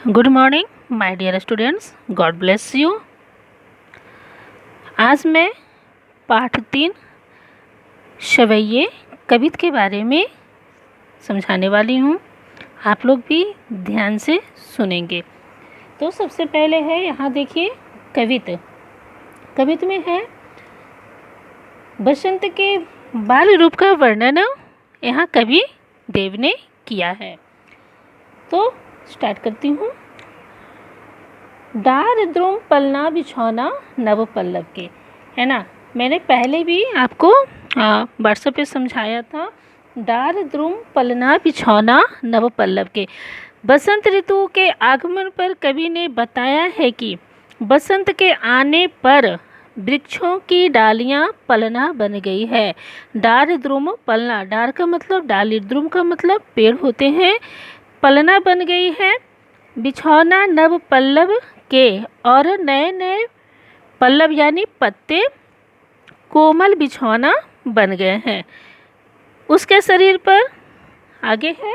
Good morning my dear students, God bless you. आज मैं पाठ 3 शवैये कवित के बारे में समझाने वाली हूँ। आप लोग भी ध्यान से सुनेंगे। तो सबसे पहले है, यहाँ देखिए कवित में है बसंत के बाल रूप का वर्णन यहाँ कवि देव ने किया है। तो स्टार्ट करती हूँ। डार द्रुम पलना बिछौना नव पल्लव के, है ना। मैंने पहले भी आपको व्हाट्सएप पे समझाया था। डार द्रुम पलना बिछौना नव पल्लव के। बसंत ऋतु के आगमन पर कवि ने बताया है कि बसंत के आने पर वृक्षों की डालियां पलना बन गई है। डार द्रुम पलना, डार का मतलब डाली, द्रुम का मतलब पेड़ होते हैं, पलना बन गई है। बिछौना नव पल्लव के, और नए नए पल्लव यानी पत्ते कोमल बिछौना बन गए हैं। उसके शरीर पर आगे है,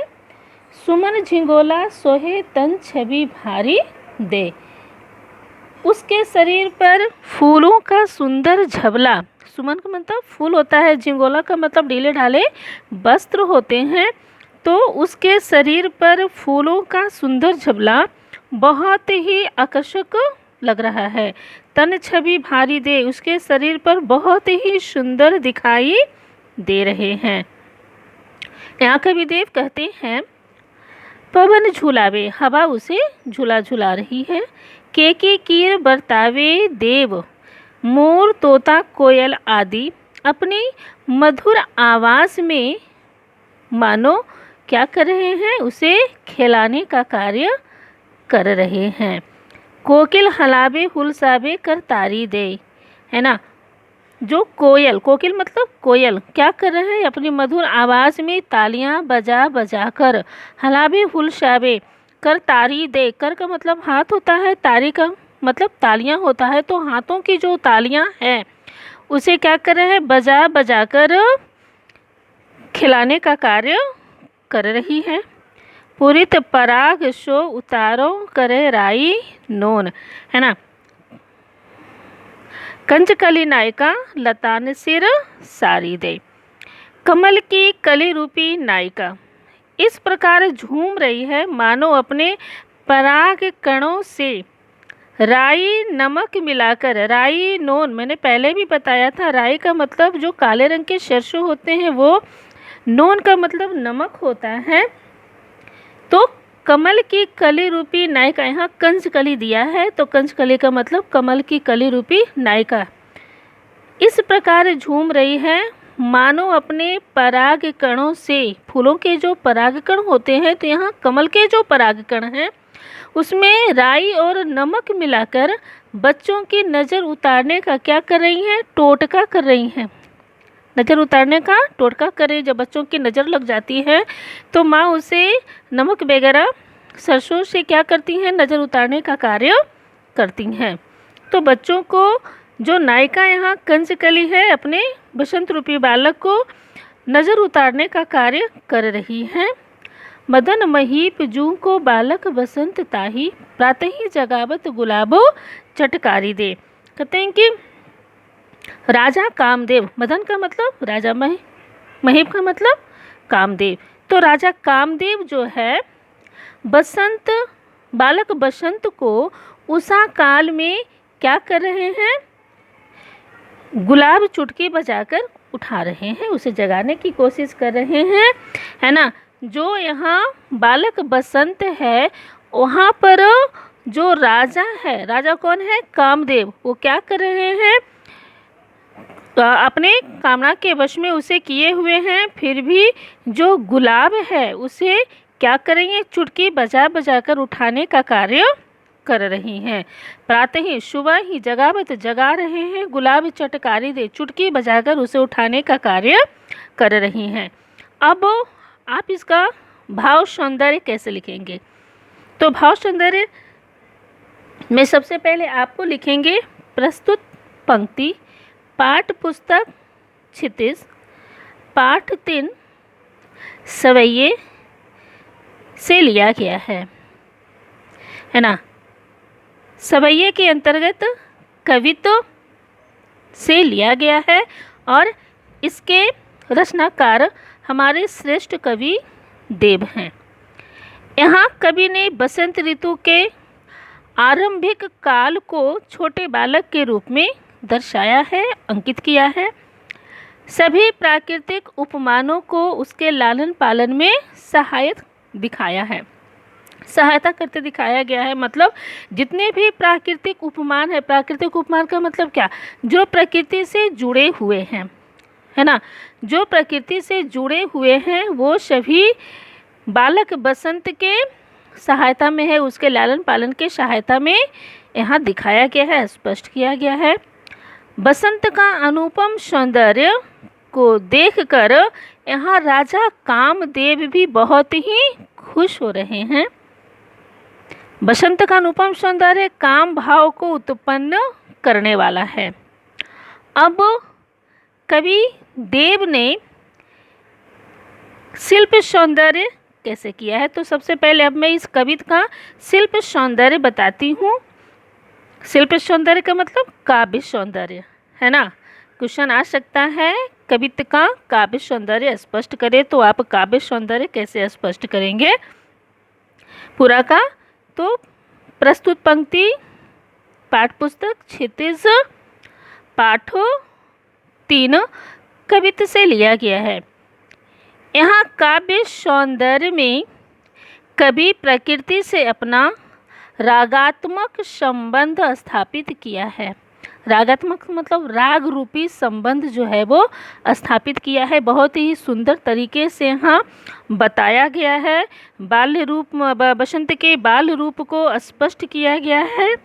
सुमन झिंगोला सोहे तन छवि भारी दे। उसके शरीर पर फूलों का सुंदर झबला, सुमन का मतलब फूल होता है, झिंगोला का मतलब ढीले ढाले वस्त्र होते हैं। तो उसके शरीर पर फूलों का सुंदर झबला बहुत ही आकर्षक लग रहा है। तन छवि भारी दे, उसके शरीर पर बहुत ही सुंदर दिखाई दे रहे हैं। यहाँ कविदेव कहते हैं, पवन झुलावे, हवा उसे झूला झुला रही है। केके कीर बरतावे देव, मोर तोता कोयल आदि अपनी मधुर आवाज़ में मानो क्या कर रहे हैं, उसे खिलाने का कार्य कर रहे हैं। कोकिल हलावे हुलसावे कर तारी दे, है ना। जो कोयल, कोकिल मतलब कोयल, क्या कर रहे हैं, अपनी मधुर आवाज़ में तालियां बजा बजा कर, हलावे हुलसावे कर तारी दे, कर का मतलब हाथ होता है, तारी का मतलब तालियां होता है। तो हाथों की जो तालियां हैं उसे क्या कर रहे हैं, बजा बजा कर खिलाने का कार्य कर रही है। पुरित पराग शो उतारो करे राई नोन, है ना। कंचकली नायिका लतान सिर सारी दे। कमल की कली रूपी नायिका इस प्रकार झूम रही है मानो अपने पराग कणों से राई नमक मिलाकर, राई नोन मैंने पहले भी बताया था, राई का मतलब जो काले रंग के सरसों होते हैं वो, नोन का मतलब नमक होता है। तो कमल की कली रूपी नायिका, यहाँ कंचकली दिया है तो कंचकली का मतलब कमल की कली रूपी नायिका इस प्रकार झूम रही है मानो अपने पराग कणों से, फूलों के जो परागकण होते हैं, तो यहाँ कमल के जो परागकण हैं उसमें राई और नमक मिलाकर बच्चों की नज़र उतारने का क्या कर रही हैं, टोटका कर रही हैं। नज़र उतारने का टोटका करें। जब बच्चों की नज़र लग जाती है तो माँ उसे नमक वगैरह सरसों से क्या करती हैं, नज़र उतारने का कार्य करती हैं। तो बच्चों को जो नायिका यहाँ कंचकली है अपने बसंत रूपी बालक को नज़र उतारने का कार्य कर रही है। मदन महीप जू को बालक बसंत ताही, प्रातः ही जगावत गुलाबो चटकारी दे। कहते हैं कि राजा कामदेव, मदन का मतलब राजा, महीप का मतलब कामदेव। तो राजा कामदेव जो है बसंत, बालक बसंत को उषा काल में क्या कर रहे हैं, गुलाब चुटकी बजाकर उठा रहे हैं, उसे जगाने की कोशिश कर रहे हैं, है ना। जो यहाँ बालक बसंत है वहाँ पर जो राजा है, राजा कौन है, कामदेव, वो क्या कर रहे हैं, अपने कामना के वश में उसे किए हुए हैं। फिर भी जो गुलाब है उसे क्या करेंगे, चुटकी बजा बजा कर उठाने का कार्य कर रही हैं। प्रातः ही, सुबह ही जगावत, जगा रहे हैं, गुलाब चटकारी दे, चुटकी बजाकर उसे उठाने का कार्य कर रही हैं। अब आप इसका भाव सौंदर्य कैसे लिखेंगे, तो भाव सौंदर्य में सबसे पहले आपको लिखेंगे प्रस्तुत पंक्ति, पाठ पुस्तक क्षितिज, पाठ 3 सवैये से लिया गया है। है ना। सवैये के अंतर्गत कवित्व से लिया गया है और इसके रचनाकार हमारे श्रेष्ठ कवि देव हैं। यहाँ कवि ने बसंत ऋतु के आरंभिक काल को छोटे बालक के रूप में दर्शाया है, अंकित किया है। सभी प्राकृतिक उपमानों को उसके लालन पालन में सहायक दिखाया है, सहायता करते दिखाया गया है। मतलब जितने भी प्राकृतिक उपमान है, प्राकृतिक उपमान का मतलब क्या, जो प्रकृति से जुड़े हुए हैं, है ना, जो प्रकृति से जुड़े हुए हैं वो सभी बालक बसंत के सहायता में है, उसके लालन पालन के सहायता में यहाँ दिखाया गया है, स्पष्ट किया गया है। बसंत का अनुपम सौंदर्य को देखकर यहाँ राजा कामदेव भी बहुत ही खुश हो रहे हैं। बसंत का अनुपम सौंदर्य काम भाव को उत्पन्न करने वाला है। अब कवि देव ने शिल्प सौंदर्य कैसे किया है, तो सबसे पहले अब मैं इस कविता का शिल्प सौंदर्य बताती हूँ। शिल्प सौंदर्य का मतलब काव्य सौंदर्य, है ना। क्वेश्चन आ सकता है कविता का काव्य सौंदर्य स्पष्ट करें, तो आप काव्य सौंदर्य कैसे स्पष्ट करेंगे पूरा का, तो प्रस्तुत पंक्ति पाठ्यपुस्तक क्षितिज पाठ 3 कविता से लिया गया है। यहाँ काव्य सौंदर्य में कवि प्रकृति से अपना रागात्मक संबंध स्थापित किया है। रागात्मक मतलब राग रूपी संबंध जो है वो स्थापित किया है, बहुत ही सुंदर तरीके से यहाँ बताया गया है। बाल्य रूप, बसंत के बाल रूप को स्पष्ट किया गया है।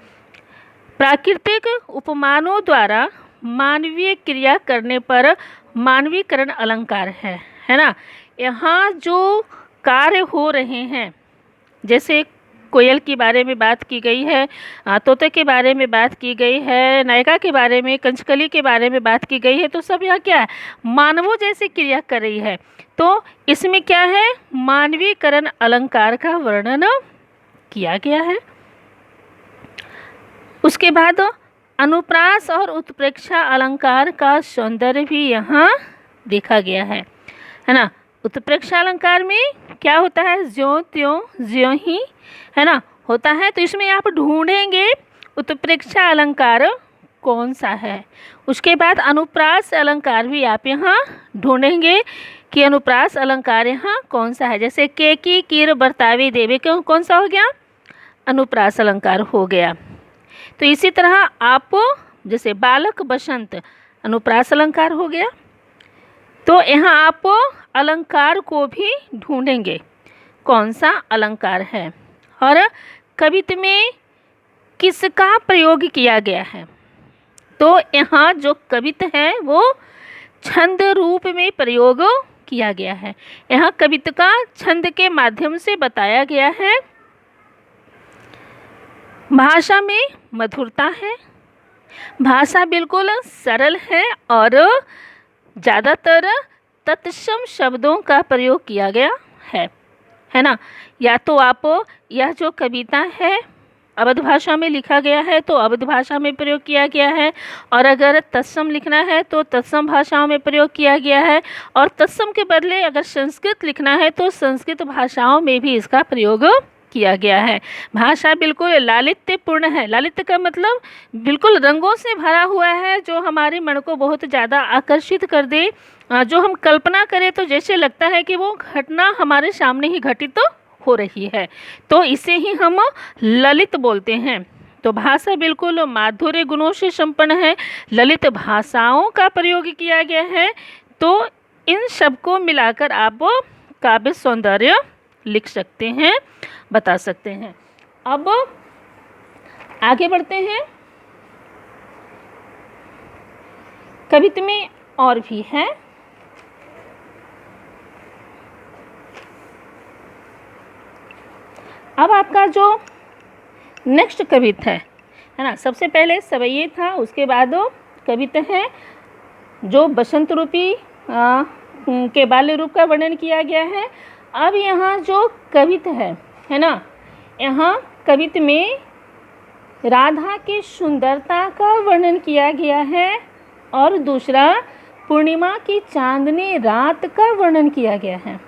प्राकृतिक उपमानों द्वारा मानवीय क्रिया करने पर मानवीकरण अलंकार है ना। यहाँ जो कार्य हो रहे हैं, जैसे कोयल के बारे में बात की गई है, तोते के बारे में बात की गई है, नायिका के बारे में, कंचकली के बारे में बात की गई है, तो सब यहाँ क्या है, मानवों जैसी क्रिया कर रही है। तो इसमें क्या है, मानवीकरण अलंकार का वर्णन किया गया है। उसके बाद अनुप्रास और उत्प्रेक्षा अलंकार का सौंदर्य भी यहाँ देखा गया है ना। उत्प्रेक्षा अलंकार में क्या होता है, ज्यों त्यों ज्यों ही, है ना, होता है। तो इसमें आप ढूंढेंगे उत्प्रेक्षा अलंकार कौन सा है। उसके बाद अनुप्रास अलंकार भी आप यहाँ ढूंढेंगे कि अनुप्रास अलंकार यहाँ कौन सा है। जैसे के की कीर बर्तावे देवे, क्यों कौन सा हो गया, अनुप्रास अलंकार हो गया। तो इसी तरह आप जैसे बालक बसंत अनुप्रास अलंकार हो गया। तो यहाँ आप अलंकार को भी ढूंढेंगे कौन सा अलंकार है और कविता में किसका प्रयोग किया गया है। तो यहाँ जो कविता है वो छंद रूप में प्रयोग किया गया है। यहाँ कविता का छंद के माध्यम से बताया गया है। भाषा में मधुरता है, भाषा बिल्कुल सरल है और ज़्यादातर तत्सम शब्दों का प्रयोग किया गया है ना। या तो आप यह जो कविता है अवध भाषा में लिखा गया है तो अवध भाषा में प्रयोग किया गया है, और अगर तत्सम लिखना है तो तत्सम भाषाओं में प्रयोग किया गया है, और तत्सम के बदले अगर संस्कृत लिखना है तो संस्कृत भाषाओं में भी इसका प्रयोग किया गया है। भाषा बिल्कुल लालित्यपूर्ण है। लालित्य का मतलब बिल्कुल रंगों से भरा हुआ है, जो हमारे मन को बहुत ज़्यादा आकर्षित कर दे, जो हम कल्पना करें तो जैसे लगता है कि वो घटना हमारे सामने ही घटित हो रही है, तो इसे ही हम ललित बोलते हैं। तो भाषा बिल्कुल माधुर्य गुणों से संपन्न है, ललित भाषाओं का प्रयोग किया गया है। तो इन सब को मिलाकर आप काव्य सौंदर्य लिख सकते हैं, बता सकते हैं। अब आगे बढ़ते हैं। कविता में और भी है। अब आपका जो नेक्स्ट कविता है ना, सबसे पहले सवैये था, उसके बाद कविता है जो बसंत रूपी के बाल्य रूप का वर्णन किया गया है। अब यहाँ जो कविता है ना, यहाँ कवित्व में राधा की सुंदरता का वर्णन किया गया है और दूसरा पूर्णिमा की चांदनी रात का वर्णन किया गया है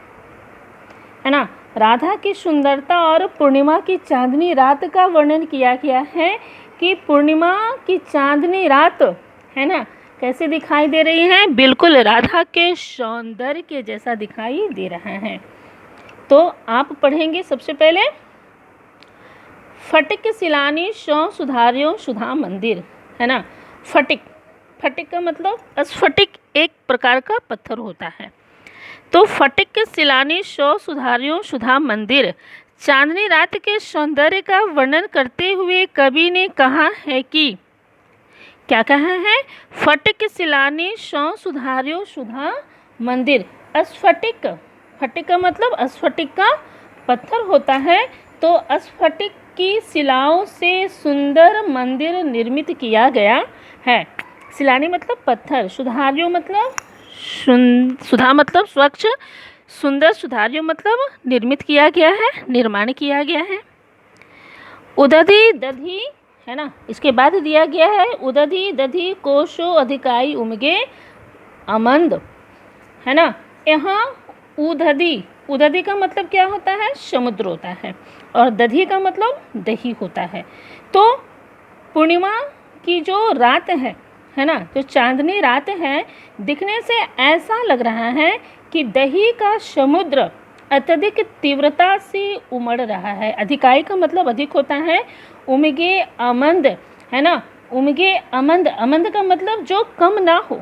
ना। राधा की सुंदरता और पूर्णिमा की चांदनी रात का वर्णन किया गया है कि पूर्णिमा की चांदनी रात है ना कैसे दिखाई दे रही है, बिल्कुल राधा के सौंदर्य के जैसा दिखाई दे रहा है। तो आप पढ़ेंगे सबसे पहले फटिक सिलानी सौ सुधारियों सुधा मंदिर, है ना। फटिक, फटिक का मतलब स्फटिक एक प्रकार का पत्थर होता है। तो फटिक सिलानी सौ सुधारियों सुधा मंदिर, चांदनी रात के सौंदर्य का वर्णन करते हुए कवि ने कहा है कि क्या कहा है, फटिक सिलानी सौ सुधारियों सुधा मंदिर। स्फटिक, फटिक का मतलब स्फटिक का पत्थर होता है, तो स्फटिक की शिलाओं से सुंदर मंदिर निर्मित किया गया है। सिलानी मतलब पत्थर, सुधारियों मतलब सुधा मतलब स्वच्छ, सुंदर, सुधारियों मतलब निर्मित किया गया है, निर्माण किया गया है। उदधि दधि, है ना, इसके बाद दिया गया है उदधि दधि कोशो अधिकाई उमगे अमंद, है ना। यहाँ उदधि, उदधि का मतलब क्या होता है, समुद्र होता है, और दधि का मतलब दही होता है। तो पूर्णिमा की जो रात है ना, जो चांदनी रात है, दिखने से ऐसा लग रहा है कि दही का समुद्र अत्यधिक तीव्रता से उमड़ रहा है। अधिकाई का मतलब अधिक होता है, उमगे अमंद, है ना, उमगे अमंद, अमंद का मतलब जो कम ना हो,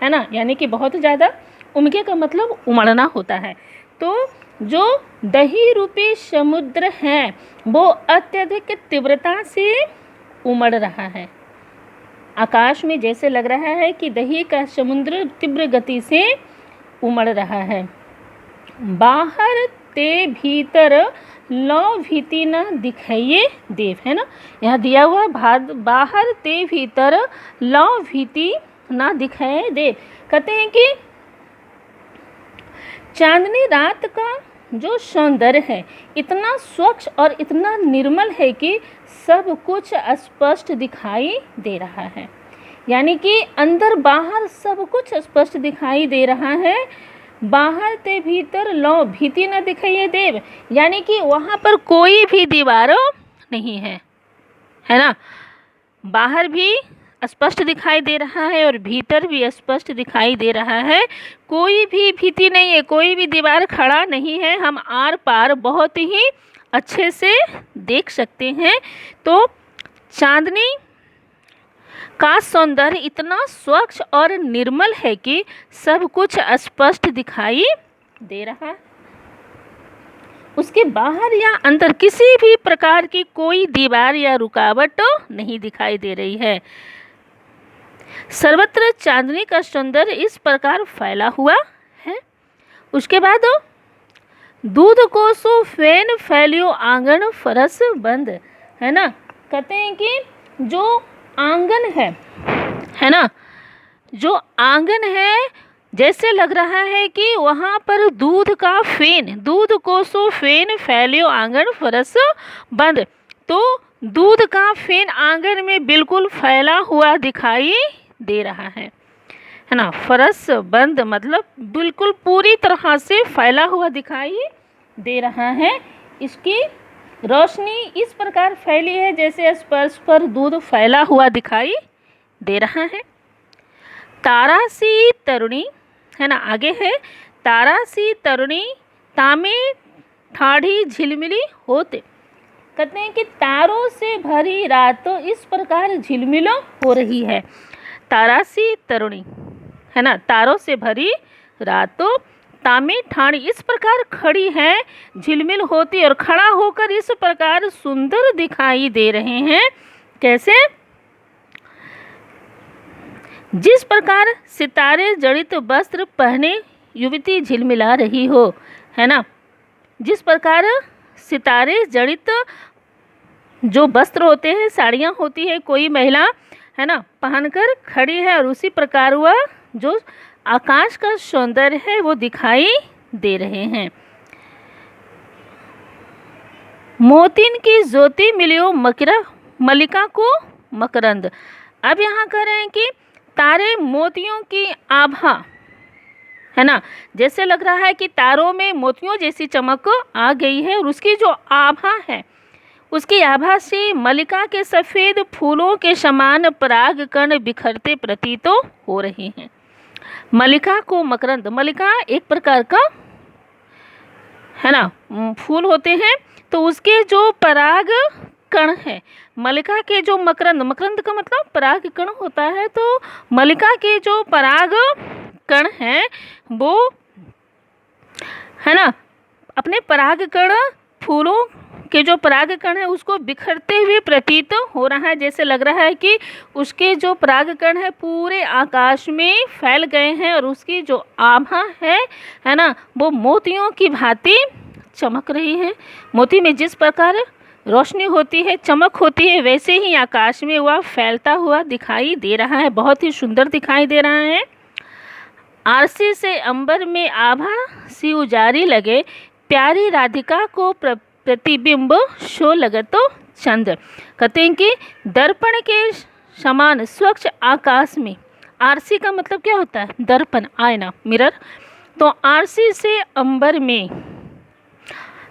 है ना, यानी कि बहुत ज़्यादा, उमगे का मतलब उमड़ना होता है। तो जो दही रूपी समुद्र है वो अत्यधिक तीव्रता से उमड़ रहा है। आकाश में जैसे लग रहा है कि दही का समुद्र तीव्र गति से उमड़ रहा है। बाहर ते भीतर लौ भीति न दिखाइए देव, है ना, यहाँ दिया हुआ बाहर ते भीतर लौ भीति न दिखाए देव। कहते हैं कि चांदनी रात का जो सौंदर्य है इतना स्वच्छ और इतना निर्मल है कि सब कुछ स्पष्ट दिखाई दे रहा है, यानी कि अंदर बाहर सब कुछ स्पष्ट दिखाई दे रहा है। बाहर ते भीतर लौ भीति न दिखाइए देव, यानी कि वहाँ पर कोई भी दीवार नहीं है ना, बाहर भी स्पष्ट दिखाई दे रहा है और भीतर भी स्पष्ट दिखाई दे रहा है। कोई भी भीति नहीं है, कोई भी दीवार खड़ा नहीं है, हम आर पार बहुत ही अच्छे से देख सकते हैं। तो चांदनी का सौंदर्य इतना स्वच्छ और निर्मल है कि सब कुछ स्पष्ट दिखाई दे रहा है। उसके बाहर या अंदर किसी भी प्रकार की कोई दीवार या रुकावट नहीं दिखाई दे रही है। सर्वत्र चांदनी का सौंदर्य इस प्रकार फैला हुआ है। उसके बाद दूध को सो फैन फैलियो आंगन फरस बंद, है ना। कहते हैं कि जो आंगन है ना, जो आंगन है जैसे लग रहा है कि वहाँ पर दूध का फेन, दूध को सो फेन फैलियो आंगन फरस बंद, तो दूध का फेन आंगन में बिल्कुल फैला हुआ दिखाई दे रहा है ना। फरस बंद मतलब बिल्कुल पूरी तरह से फैला हुआ दिखाई दे रहा है। इसकी रोशनी इस प्रकार फैली है जैसे स्पर्श पर दूध फैला हुआ दिखाई दे रहा है। तारा सी तरुणी, है ना, आगे है तारा सी तरुणी तामे ठाढ़ी झिलमिली होते। कहते हैं कि तारों से भरी रात इस प्रकार झिलमिल हो रही है। तारा सी तरुणी, है ना, तारों से भरी रातों तामे ठाणी इस प्रकार खड़ी है, झिलमिल होती और खड़ा होकर इस प्रकार सुंदर दिखाई दे रहे हैं। कैसे, जिस प्रकार सितारे जड़ित वस्त्र पहने युवती झिलमिला रही हो, है ना, जिस प्रकार सितारे जड़ित जो वस्त्र होते हैं, साड़ियाँ होती है, कोई महिला, है ना, पहनकर खड़ी है और उसी प्रकार वह जो आकाश का सौंदर्य है वो दिखाई दे रहे हैं। मोतिन की ज्योति मिलियो मलिका को मकरंद। अब यहाँ कह रहे हैं कि तारे मोतियों की आभा, है ना, जैसे लग रहा है कि तारों में मोतियों जैसी चमक आ गई है, और उसकी जो आभा है, उसकी आभा से मलिका के सफ़ेद फूलों के समान पराग कण बिखरते प्रतीत हो रहे हैं। मलिका को मकरंद, मलिका एक प्रकार का, है ना, फूल होते हैं, तो उसके जो पराग कण है, मलिका के जो मकरंद, मकरंद का मतलब पराग कण होता है, तो मलिका के जो पराग कण हैं वो, है ना, अपने पराग कण, फूलों के जो पराग कण है उसको बिखरते हुए प्रतीत हो रहा है। जैसे लग रहा है कि उसके जो पराग कण है पूरे आकाश में फैल गए हैं, और उसकी जो आभा है ना, वो मोतियों की भांति चमक रही है। मोती में जिस प्रकार रोशनी होती है, चमक होती है, वैसे ही आकाश में वह फैलता हुआ दिखाई दे रहा है, बहुत ही सुंदर दिखाई दे रहा है। आरसी से अंबर में आभा सी उजारी लगे, प्यारी राधिका को प्रतिबिंब शो लगत चंद। कहते हैं कि दर्पण के समान स्वच्छ आकाश में, आरसी का मतलब क्या होता है, दर्पण, आईना, मिरर, तो आरसी से अंबर में,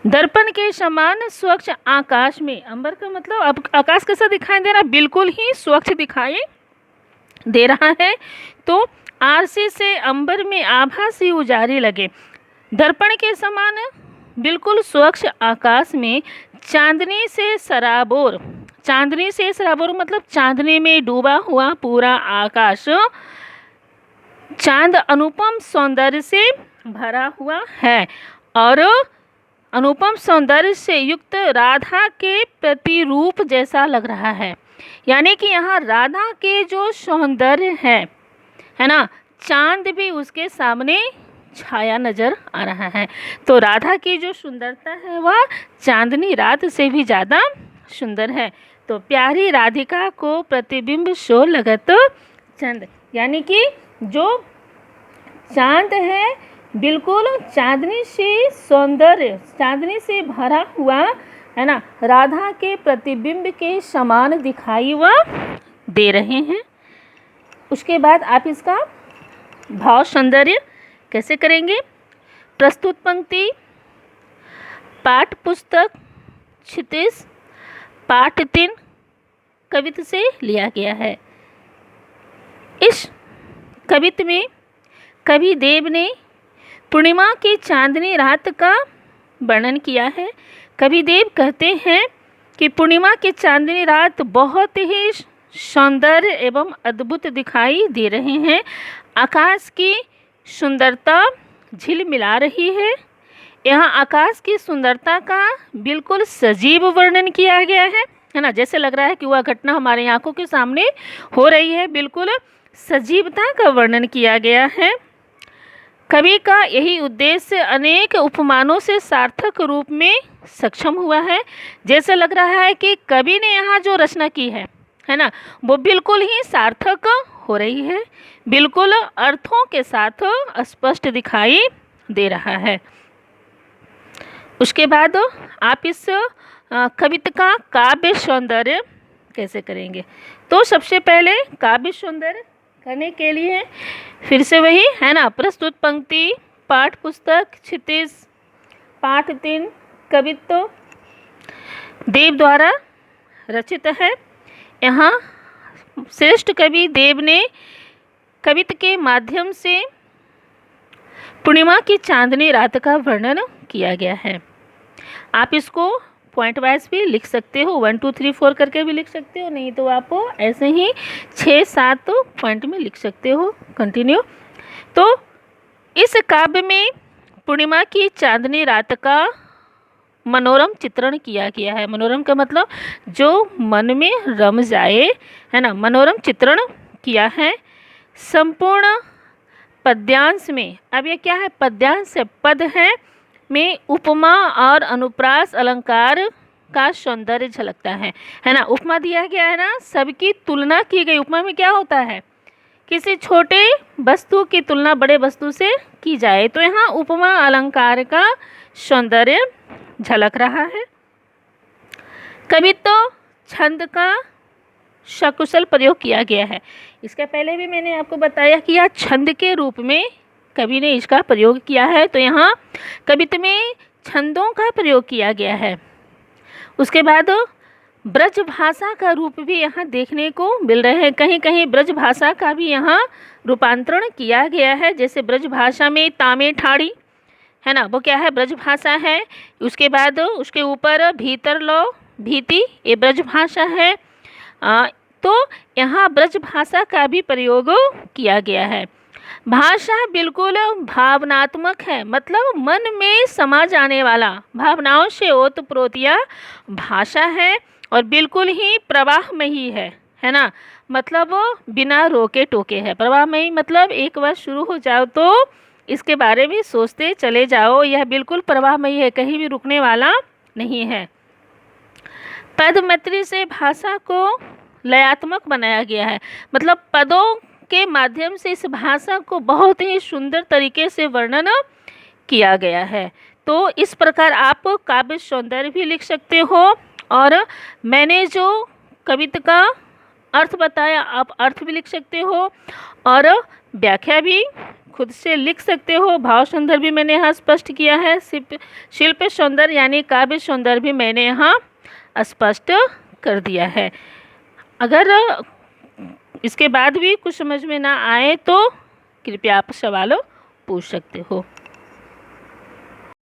दर्पण के समान स्वच्छ आकाश में, अंबर का मतलब अब आकाश कैसा दिखाई दे रहा है, बिल्कुल ही स्वच्छ दिखाई दे रहा है। तो आरसी से अंबर में आभा सी उजारी लगे, दर्पण के समान बिल्कुल स्वच्छ आकाश में चांदनी से सराबोर, चांदनी से सराबोर मतलब चांदनी में डूबा हुआ पूरा आकाश, चांद अनुपम सौंदर्य से भरा हुआ है, और अनुपम सौंदर्य से युक्त राधा के प्रतिरूप जैसा लग रहा है। यानी कि यहाँ राधा के जो सौंदर्य है ना, चांद भी उसके सामने छाया नजर आ रहा है। तो राधा की जो सुंदरता है वह चांदनी रात से भी ज़्यादा सुंदर है। तो प्यारी राधिका को प्रतिबिंब शो लगत चंद, यानी कि जो चांद है बिल्कुल चांदनी से सौंदर्य, चांदनी से भरा हुआ, है ना, राधा के प्रतिबिंब के समान दिखाई वह दे रहे हैं। उसके बाद आप इसका भाव सौंदर्य कैसे करेंगे। प्रस्तुत पंक्ति पाठ पुस्तक क्षितिज पाठ 3 कवित्त से लिया गया है। इस कवित्त में कवि देव ने पूर्णिमा की चांदनी रात का वर्णन किया है। कवि देव कहते हैं कि पूर्णिमा की चांदनी रात बहुत ही सौंदर्य एवं अद्भुत दिखाई दे रहे हैं। आकाश की सुंदरता झिलमिला रही है। यहाँ आकाश की सुंदरता का बिल्कुल सजीव वर्णन किया गया है ना, जैसे लग रहा है कि वह घटना हमारे आंखों के सामने हो रही है, बिल्कुल सजीवता का वर्णन किया गया है। कवि का यही उद्देश्य अनेक उपमानों से सार्थक रूप में सक्षम हुआ है। जैसे लग रहा है कि कवि ने यहाँ जो रचना की है ना, वो बिल्कुल ही सार्थक हो रही है, बिल्कुल अर्थों के साथ स्पष्ट दिखाई दे रहा है। उसके बाद आप इस कविता का काव्य सौंदर्य कैसे करेंगे। तो सबसे पहले काव्य सौंदर्य करने के लिए फिर से वही है ना, प्रस्तुत पंक्ति पाठ पुस्तक क्षितिज पाठ 3 कवित्व देव द्वारा रचित है। यहाँ श्रेष्ठ कवि देव ने कवित्व के माध्यम से पूर्णिमा की चांदनी रात का वर्णन किया गया है। आप इसको पॉइंट वाइज भी लिख सकते हो, 1 2 3 4 करके भी लिख सकते हो, नहीं तो आप ऐसे ही 6-7 पॉइंट में लिख सकते हो। कंटिन्यू। तो इस काव्य में पूर्णिमा की चांदनी रात का मनोरम चित्रण किया गया है। मनोरम का मतलब जो मन में रम जाए, है ना, मनोरम चित्रण किया है। संपूर्ण पद्यांश में, अब ये क्या है, पद्यांश है, पद है में उपमा और अनुप्रास अलंकार का सौंदर्य झलकता है ना। उपमा दिया गया है ना, सबकी तुलना की गई। उपमा में क्या होता है, किसी छोटे वस्तु की तुलना बड़े वस्तु से की जाए, तो यहाँ उपमा अलंकार का सौंदर्य झलक रहा है। कवित्व छंद का सकुशल प्रयोग किया गया है। इसके पहले भी मैंने आपको बताया कि यह छंद के रूप में कवि ने इसका प्रयोग किया है, तो यहाँ कवित्व में छंदों का प्रयोग किया गया है। उसके बाद ब्रज भाषा का रूप भी यहाँ देखने को मिल रहे हैं, कहीं कहीं ब्रज भाषा का भी यहाँ रूपांतरण किया गया है। जैसे ब्रज भाषा में तामे ठाड़ी है ना, वो क्या है, ब्रज भाषा है। उसके बाद उसके ऊपर भीतर लो भीति, ये ब्रज भाषा है। तो यहाँ ब्रज भाषा का भी प्रयोग किया गया है। भाषा बिल्कुल भावनात्मक है, मतलब मन में समा जाने वाला, भावनाओं से ओतप्रोत यह भाषा है और बिल्कुल ही प्रवाहमयी है ना, मतलब बिना रोके टोके है। प्रवाहमयी मतलब एक बार शुरू हो जाओ तो इसके बारे में सोचते चले जाओ, यह बिल्कुल प्रवाहमयी है, कहीं भी रुकने वाला नहीं है। पदमैत्री से भाषा को लयात्मक बनाया गया है, मतलब पदों के माध्यम से इस भाषा को बहुत ही सुंदर तरीके से वर्णन किया गया है। तो इस प्रकार आप काव्य सौंदर्य भी लिख सकते हो, और मैंने जो कविता का अर्थ बताया आप अर्थ भी लिख सकते हो, और व्याख्या भी खुद से लिख सकते हो। भाव सौंदर्य भी मैंने यहाँ स्पष्ट किया है, शिल्प सौंदर्य यानी काव्य सौंदर्य भी मैंने यहाँ स्पष्ट कर दिया है। अगर इसके बाद भी कुछ समझ में ना आए तो कृपया आप सवाल पूछ सकते हो।